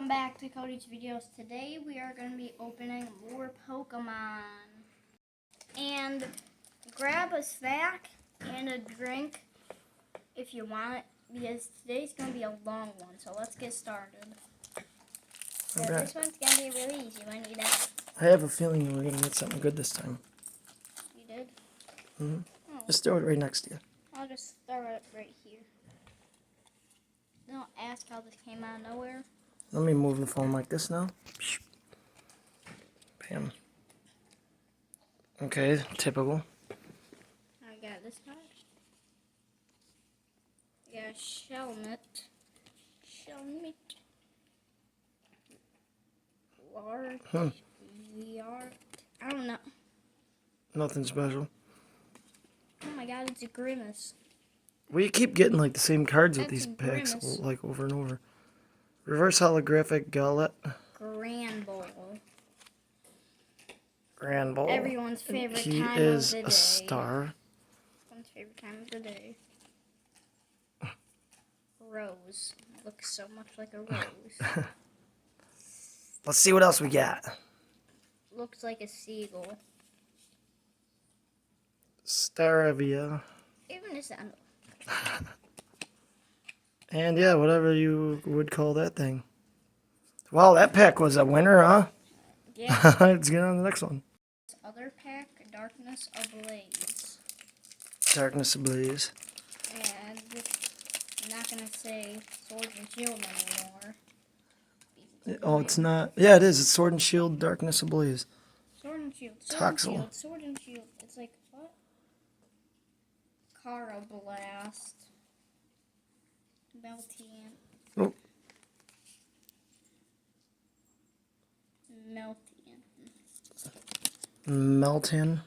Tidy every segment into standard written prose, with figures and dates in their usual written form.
Welcome back to Kodi's videos. Today we are going to be opening more Pokemon. And grab a snack and a drink if you want it, because today's going to be a long one. So let's get started. So this one's going to be really easy one. You know? I have a feeling we're going to get something good this time. You did? Mm-hmm. Oh. Just throw it right next to you. I'll just throw it right here. Don't ask how this came out of nowhere. Let me move the phone like this now. Bam. Okay, typical. I got this card. I got a Shelmet. Large. VR. I don't know. Nothing special. Oh my god, it's a Grimace. We keep getting like the same cards with That's these packs, Grimace. like over and over. Reverse holographic Gallette. Grand Ball. Grand Ball. Everyone's favorite He time is of the day. a star. Everyone's favorite time of the day. Rose. Looks so much like a rose. Let's see what else we got. Looks like a seagull. Staravia. Even a sandal. And yeah, whatever you would call that thing. Well, that pack was a winner, huh? Yeah. Let's get on to the next one. This other pack, Darkness Ablaze. Darkness Ablaze. And I'm not going to say Sword and Shield anymore. Oh, it's not. Yeah, it is. It's Sword and Shield, Darkness Ablaze. Sword and Shield. Toxel. Sword and Shield. It's like, what? Cara Blast. Meltian. Oh. Melton.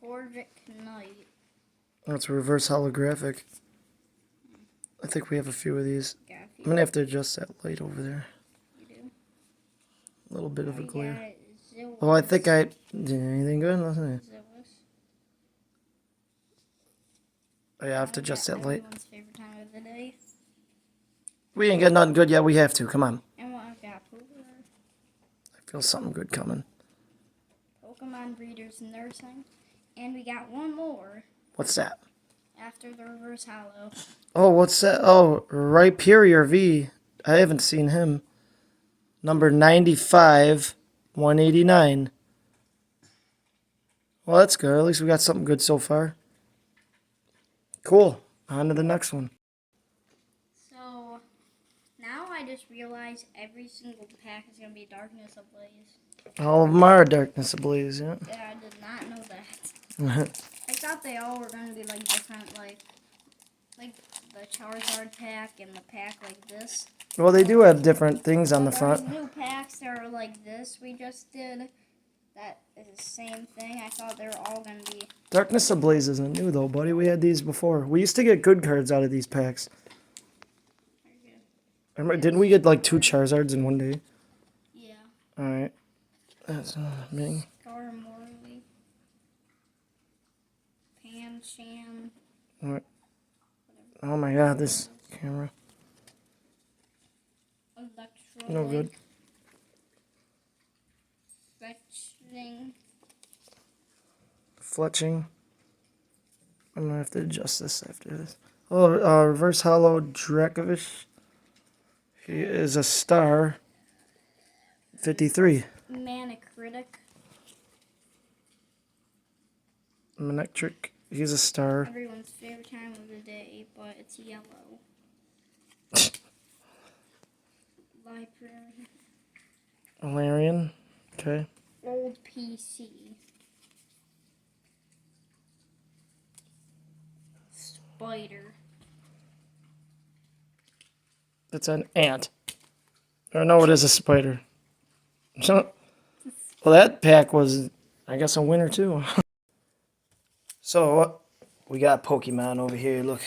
Corvic Knight. That's a reverse holographic. I think we have a few of these. I'm going to have to adjust that light over there. You do? A little bit of a glare. Zillis. Oh, I think I... Did anything good? Nothing. Zillis. Oh, yeah, I have to adjust that light. Everyone's favorite time of the day. We ain't got nothing good yet. We have to. Come on. And what I've got, Pooper. I feel something good coming. Pokemon Breeders Nursing. And we got one more. What's that? After the Reverse Hollow. Oh, what's that? Oh, Rhyperior V. I haven't seen him. Number 95, 189. Well, that's good. At least we got something good so far. Cool. On to the next one. So, now I just realized every single pack is going to be Darkness Ablaze. All of them are Darkness Ablaze, yeah. Yeah, I did not know that. I thought they all were going to be like different, like the Charizard pack and the pack like this. Well, they do have different things on the front. There's new packs that are like this we just did. That is the same thing. I thought they were all going to be... Darkness Ablaze isn't new, though, buddy. We had these before. We used to get good cards out of these packs. Remember, didn't we get like 2 Charizards in one day? Yeah. Alright. That's me. Morley. Pancham. Alright. Oh my god, this camera. Electrolink. No good. Fletching. I'm gonna have to adjust this after this. Oh, Reverse Hollow Dracovish. He is a star. 53. Manicritic. Manectric. He's a star. Everyone's favorite time of the day, but it's yellow. Library. Valerian. Okay. Old PC. Spider. That's an ant. Or no, it is a spider. Well, that pack was, I guess, a winner too. So, we got Pokemon over here. Look.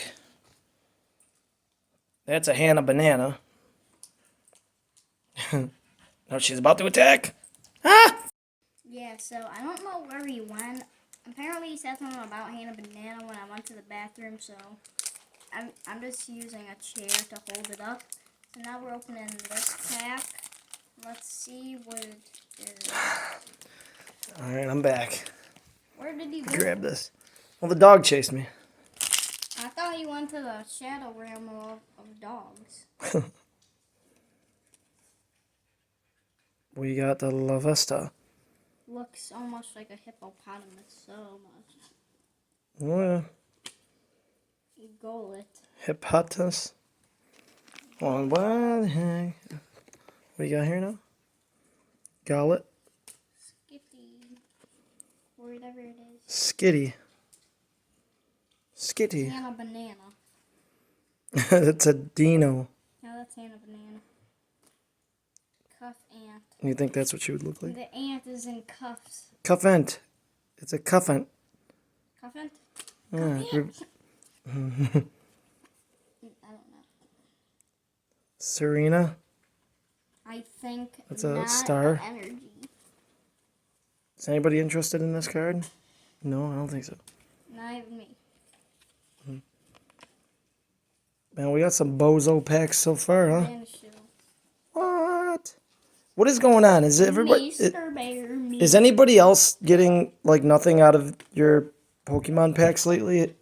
That's a Hannah Banana. Now she's about to attack. Ah! Yeah, so I don't know where he went. Apparently he said something about Hannah Banana when I went to the bathroom, so I'm just using a chair to hold it up So now we're opening this pack. Let's see what it is. Alright, I'm back. Where did he go? Grab this. Well, the dog chased me. I thought he went to the shadow realm of dogs. We got the La Vesta. Looks so much like a hippopotamus. So much. Oh, yeah. Gullet. Hippopotamus. Oh, what the heck? What do you got here now? Gullet. Skitty. Whatever it is. Skitty. Skitty. And a banana. That's a dino. No, that's and a banana. Cuff ant. You think that's what she would look like? The ant is in cuffs. Cuffant. It's a cuffant. Cuffant? Yeah. I don't know. Serena. I think That's a not star. Energy. Is anybody interested in this card? No, I don't think so. Not even me. Man, we got some bozo packs so far, huh? Banana shoe. What? What is going on? Is everybody? Mr. Bear, me. Is anybody else getting like nothing out of your Pokemon packs lately?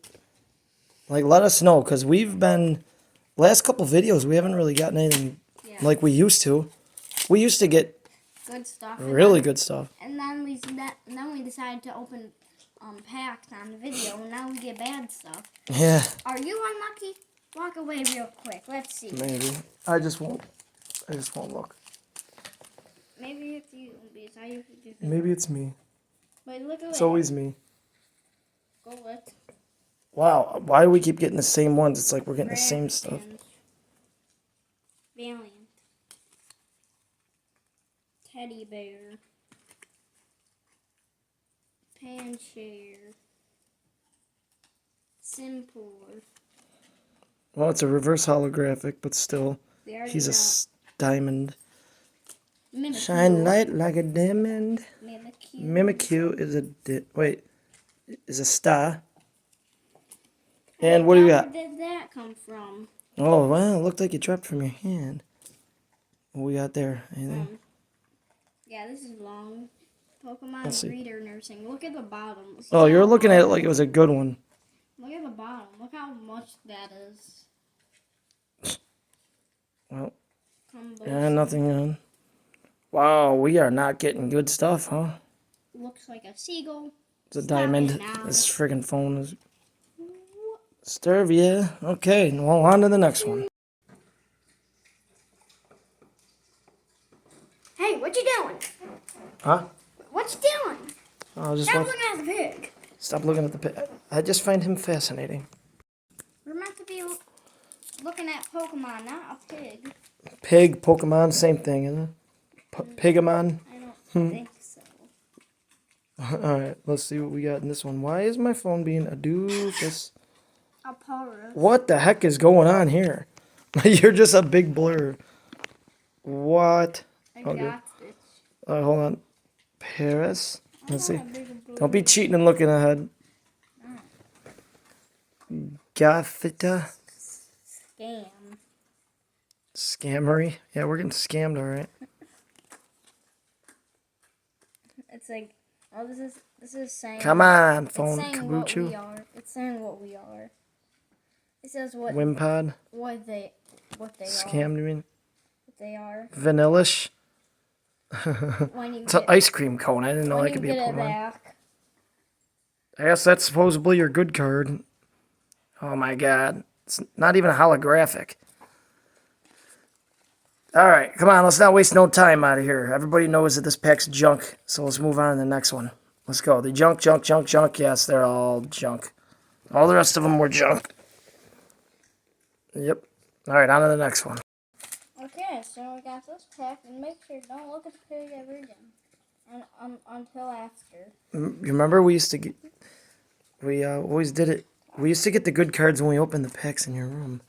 Like, let us know, because we've been last couple videos we haven't really gotten anything like we used to. We used to get Good stuff. really good stuff. And then we decided to open packs on the video, and now we get bad stuff. Yeah, Are you unlucky? Walk away real quick. Let's see. maybe. I just won't look. Maybe it's you, because I usually do that. Maybe it's me. But look away. It's always me. Go look. Wow, why do we keep getting the same ones? It's like we're getting the same stuff. Valiant. Teddy bear. Panchair. Simple. Well, it's a reverse holographic, but still, he's a diamond. Mimikyu. Shine light like a diamond. Mimikyu. Mimikyu is is a star. And what do you got? Where did that come from? Oh, wow, it looked like you dropped from your hand. What we got there? Anything? Yeah, this is long. Let's Pokemon see. breeder nursing. Look at the bottom. See Oh, you're how looking at it long- like it was a good one. Look at the bottom. Look how much that is. Well, Combo. yeah, nothing on. Wow, we are not getting good stuff, huh? Looks like a seagull. It's a Stop diamond. it now. This friggin' phone is... Sturvia. Okay, well, on to the next one. Hey, what you doing? Huh? What you doing? I'll just Stop watch. looking at the pig. Stop looking at the pig. I just find him fascinating. We're meant to be looking at Pokemon, not a pig. Pig, Pokemon, same thing, isn't it? Pigamon. I don't think so. Alright, let's see what we got in this one. Why is my phone being a doofus? A Paurus. What the heck is going on here? You're just a big blur. What? I Okay. got this. Alright, hold on. Paris. Let's see. I'm not a big blue. Don't be cheating and looking ahead. Gothita. Scam. Scammery. Yeah, we're getting scammed, alright. It's like, oh, this is saying. Come on, It's phone. saying what we Kabuchu. are. It's saying what we are. It says what Wimpod. they are. Scammed, you mean? What they are. Vanillish. When you It's an ice cream cone. I didn't know when that you could be a get it Pokemon. back. I guess that's supposedly your good card. Oh my god. It's not even a holographic. Alright, come on, let's not waste no time out of here. Everybody knows that this pack's junk, so let's move on to the next one. Let's go. The junk. Yes, they're all junk. All the rest of them were junk. Yep. Alright, on to the next one. Okay, so we got this pack, and make sure don't look at the pig ever again. Until after. You remember we used to get... We always did it. We used to get the good cards when we opened the packs in your room.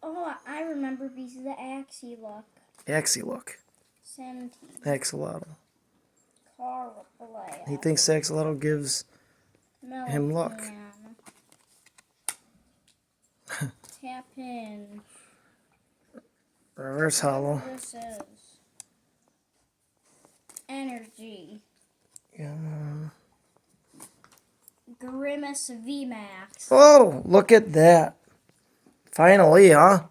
Oh, I remember because of the Axie-Luck. Axie-Look. Sentine. Axolotl. Carblast. He thinks Axolotl gives him luck. Tap in. Reverse hollow. Whatever this is. Energy. Yeah. Grimace VMAX. Oh, look at that. Finally, huh?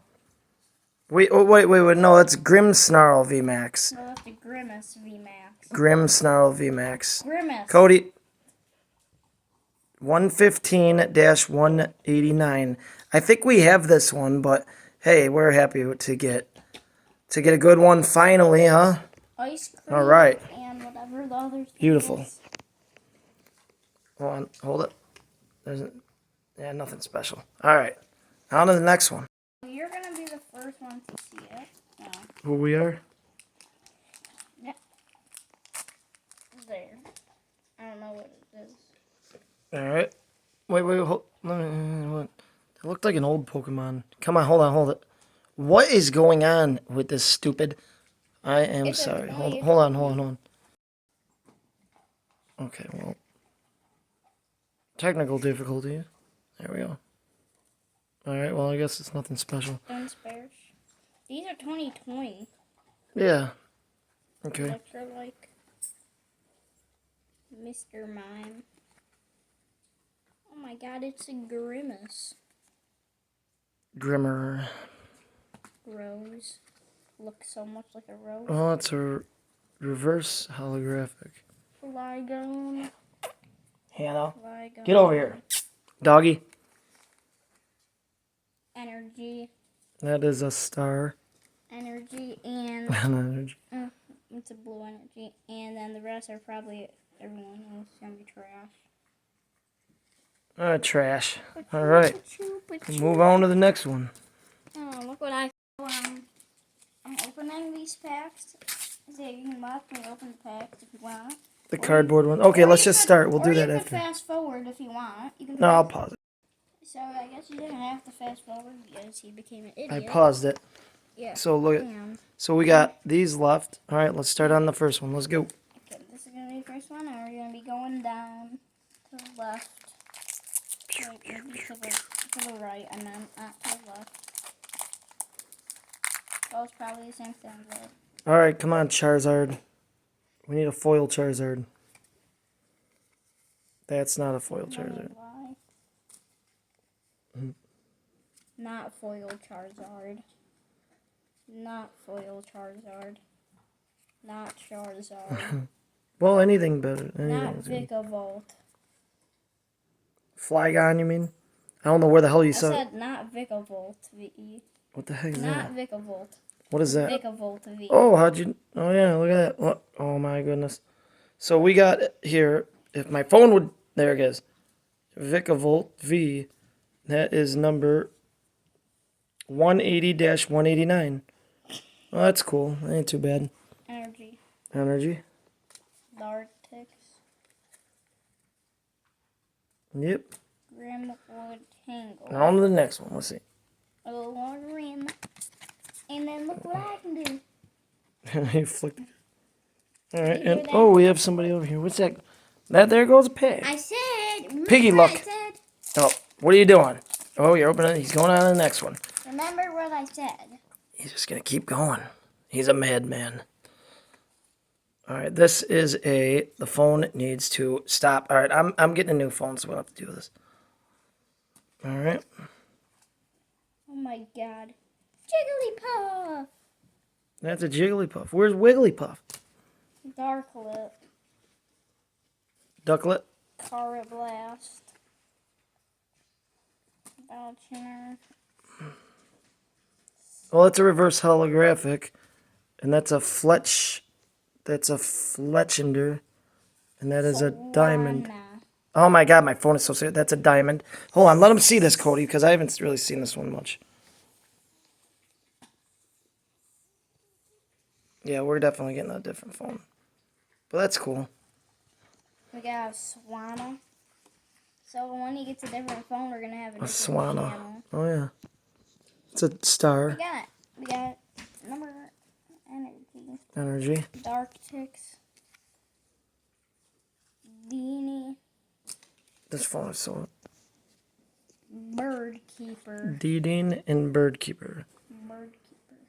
Wait, no, that's Grim Snarl VMAX. No, that's the Grimace VMAX. Grim Snarl VMAX. Grimace. Kodi, 115-189. I think we have this one, but hey, we're happy to get a good one finally, huh? Ice cream. All right. And whatever the other thing Beautiful. is. Hold on, hold it. Yeah, nothing special. All right, on to the next one. You're gonna be the first one to see it. No. Who we are? Yeah. There. I don't know what it is. All right. Wait, hold. It looked like an old Pokemon. Come on, hold it. What is going on with this stupid? I am It's sorry. a Hold toy. on. Okay, well. Technical difficulties. There we go. Alright, well, I guess it's nothing special. Don't spares. These are 2020. Yeah. Okay. Electrolyte. Mr. Mime. Oh my god, it's a Grimace. Grimmer. Rose. Looks so much like a rose. Oh, it's a reverse holographic. Flygon. Hannah. Flygon. Get over here. Doggy. Energy. That is a star. Energy and Energy. it's a blue energy. And then the rest are probably everyone else gonna be trash. Trash. Alright. Move on to the next one. Oh, look what I found. I'm opening these packs. So you can watch me open the packs if you want. The cardboard one. Okay, let's just start. We'll do that Or you after. can fast forward if you want. You can No, I'll pause it. So I guess you didn't have to fast forward because he became an idiot. I paused it. Yeah. So look at. And, So we got these left. All right, let's start on the first one. Let's go. okay, this is gonna be the first one, and we're gonna be going down to the left. Wait, maybe to the right, and then not to the left. Oh, it's probably the same thing, but All right, come on, Charizard. We need a foil Charizard. That's not a foil Charizard. why? Not foil Charizard. Not foil Charizard. Not Charizard. Well, anything better. Not Anything. Vikavolt. Flygon, you mean? I don't know where the hell you I said. said not Vikavolt VE. What the heck is Not that? Vikavolt. What is that? Vikavolt VE. Oh, how'd you? Oh yeah, look at that. What? Oh my goodness. So we got here. If my phone would, there it goes. Vikavolt V. That is number 180-189. Oh, that's cool. That ain't too bad. Energy. Energy. Dartix. Yep. Grimwood Tangle. Now on to the next one. Let's see. A little rim. And then look what I can do. You flicked. All right, You hear and that? oh, we have somebody over here. What's that? That there goes a pig. I said. Remember Piggy, what look. I said? Oh, what are you doing? Oh, you're opening. He's going on to the next one. Remember what I said. He's just gonna keep going. He's a madman. All right, this is a. The phone needs to stop. All right, I'm getting a new phone, so we'll have to do this. All right. Oh my god. Jigglypuff. That's a Jigglypuff. Where's Wigglypuff? Darklit. Ducklet. Carablast. Balchiner. Well, it's a reverse holographic, and that's a Fletch. That's a Fletchender, and that is a diamond. Solana. Oh my god, my phone is so serious. That's a diamond. Hold on, let him see this, Kodi, because I haven't really seen this one much. Yeah, we're definitely getting a different phone. But that's cool. We got a Swana. So when he gets a different phone, we're gonna have a A different Swana. channel. Oh yeah. It's a star. We got number energy. Energy. Darktix. Beanie. This phone is so... Bird Keeper. Deeding and Birdkeeper. Bird Keeper.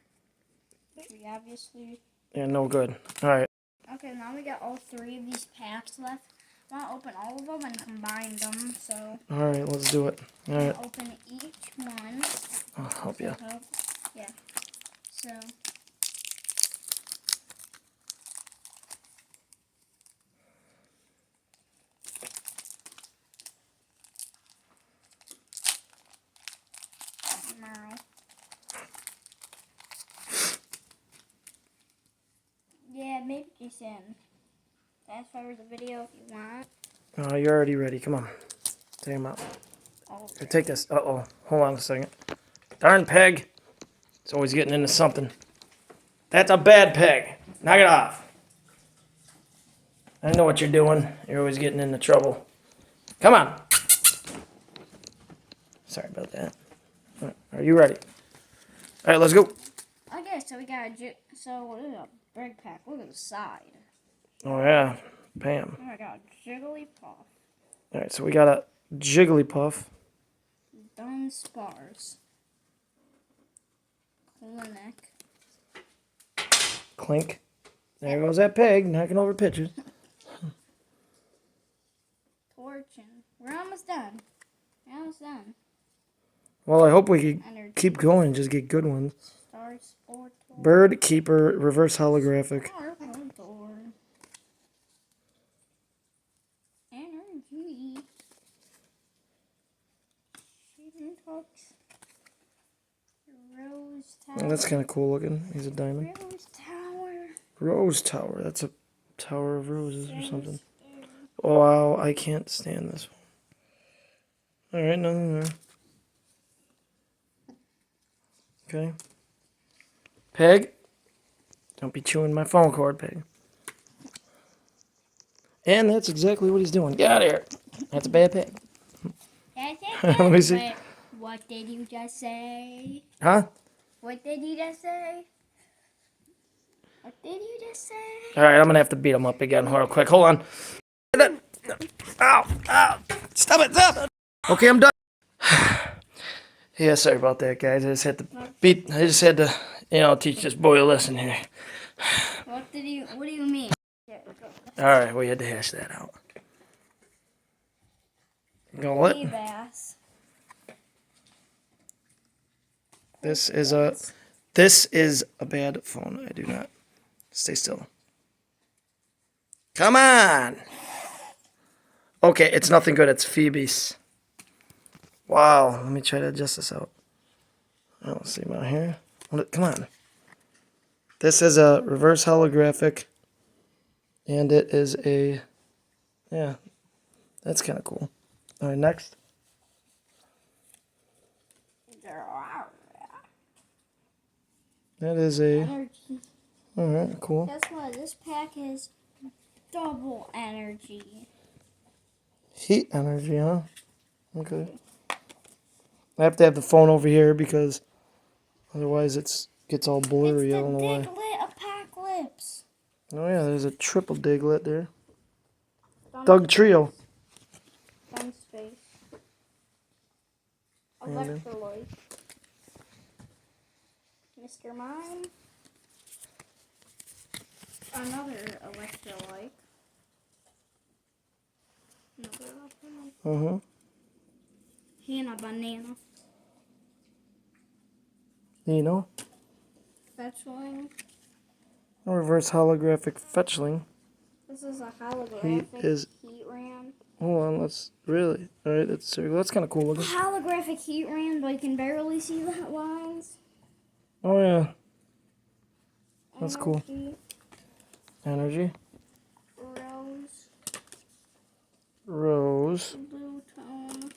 We obviously. Yeah, no good. All right. Okay, now we got all 3 of these packs left. I want to open all of them and combine them. So. All right, let's do it. All I'm right. gonna open each one. I'll help you. Yeah. So. Now. Yeah, maybe Jason. Fast forward the video if you want. Oh, you're already ready. Come on. Take him out. Oh, Here, take this. Uh-oh. Hold on a second. Darn peg. It's always getting into something. That's a bad peg. Knock it off. I know what you're doing. You're always getting into trouble. Come on. Sorry about that. All right, are you ready? All right, let's go. okay, so we got so what is a big pack? Look at the side. Oh, yeah. Bam. Oh, I got a Jigglypuff. All right, so we got a Jigglypuff. Dunsparce. Clinic. Clink. There goes that peg, knocking over pitchers. Fortune. We're almost done. We're almost done. Well, I hope we can Energy. keep going and just get good ones. Star Sport. Bird Keeper, reverse holographic. Star Door. Energy. Shooting Touch. Rose Tower. Oh, that's kind of cool looking. He's a diamond. Rose Tower. Rose Tower. That's a tower of roses or something. Rose Oh, wow, I can't stand this one. All right, nothing there. Okay. Peg. Don't be chewing my phone cord, Peg. And that's exactly what he's doing. Get out of here. That's a bad peg. That's Let me see. But what did you just say? Huh? What did you just say? What did you just say? All right, I'm going to have to beat him up again real quick. Hold on. Ow, ow. Stop it, stop it. Okay, I'm done. Yeah, sorry about that, guys. I just had to teach this boy a lesson here. What do you mean? All right, we had to hash that out. You know what? Bass. This is a bad phone. I do not. Stay still. Come on. Okay, it's nothing good. It's Phoebe's. Wow. Let me try to adjust this out. I don't see my hair. Come on. This is a reverse holographic. And it is a... Yeah. That's kind of cool. All right, next. That is a... Energy. All right, cool. Guess what? This pack is double energy. Heat energy, huh? Okay. I have to have the phone over here because otherwise it gets all blurry. I don't know why. It's the Diglett Apocalypse. Oh yeah, there's a triple Diglett there. Doug Trio. Fun space. And then- Electrolyte. Mr. Mime. Another electrolyte. Another electrolyte. Hannah Banana. You know? Fetchling. A reverse holographic fetchling. This is a holographic heat ram. Hold on, let's really. Alright, that's kind of cool looking. Holographic heat ram, but you can barely see the lines. Oh yeah. That's cool. Energy. Energy. Rose. Rose. Blue tone.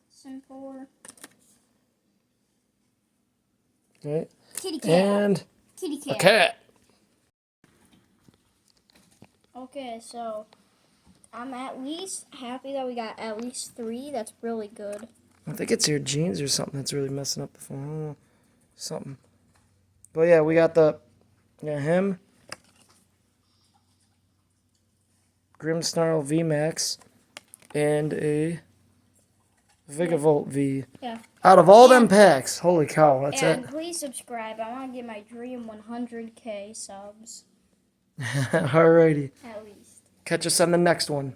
Simple. Okay. Kitty cat. And Kitty cat. a cat. Okay, so I'm at least happy that we got at least 3. That's really good. I think it's your jeans or something that's really messing up the phone. I don't know. Something. But yeah, we got him. Grimmsnarl VMAX. And a Vigavolt V. Yeah. Out of all them packs, holy cow, that's And it. please subscribe. I want to get my dream 100K subs Alrighty. at least. Catch us on the next one.